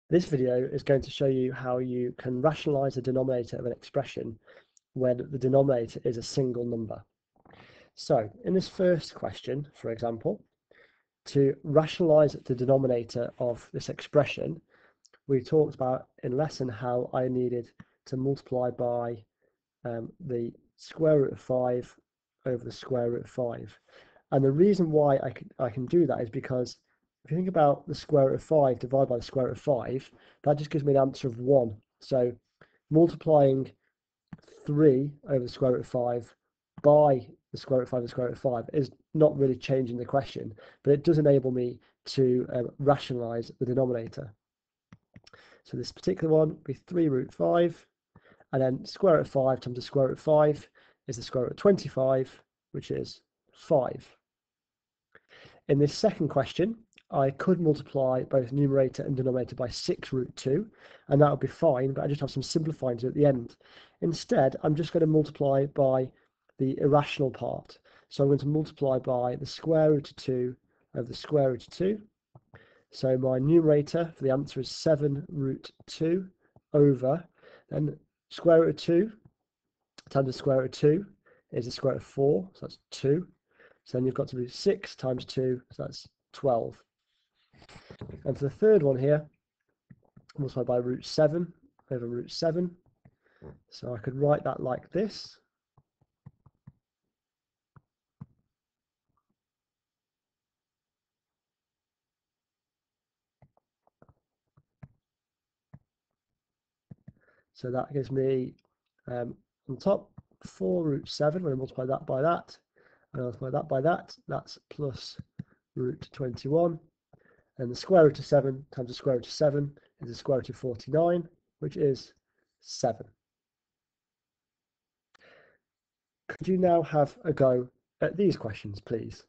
This video is going to show you how you can rationalize the denominator of an expression when the denominator is a single number. So in this first question, for example, to rationalize the denominator of this expression, we talked about in lesson how I needed to multiply by the square root of 5 over the square root of 5. And the reason why I can do that is because if you think about the square root of 5 divided by the square root of 5, that just gives me an answer of 1. So multiplying 3 over the square root of 5 by the square root of 5 and the square root of 5 is not really changing the question, but it does enable me to rationalize the denominator. So this particular one would be 3 root 5, and then square root of 5 times the square root of 5 is the square root of 25, which is 5. In this second question, I could multiply both numerator and denominator by 6 root 2, and that would be fine, but I just have some simplifying to do at the end. Instead, I'm just going to multiply by the irrational part. So I'm going to multiply by the square root of 2 over the square root of 2. So my numerator for the answer is 7 root 2 over, then square root of 2 times the square root of 2 is the square root of 4, so that's 2. So then you've got to do 6 times 2, so that's 12. And for the third one here, multiply by root 7 over root 7. So I could write that like this. So that gives me on top 4 root 7. When I multiply that by that, and I multiply that by that, that's plus root 21. And the square root of 7 times the square root of 7 is the square root of 49, which is 7. Could you now have a go at these questions, please?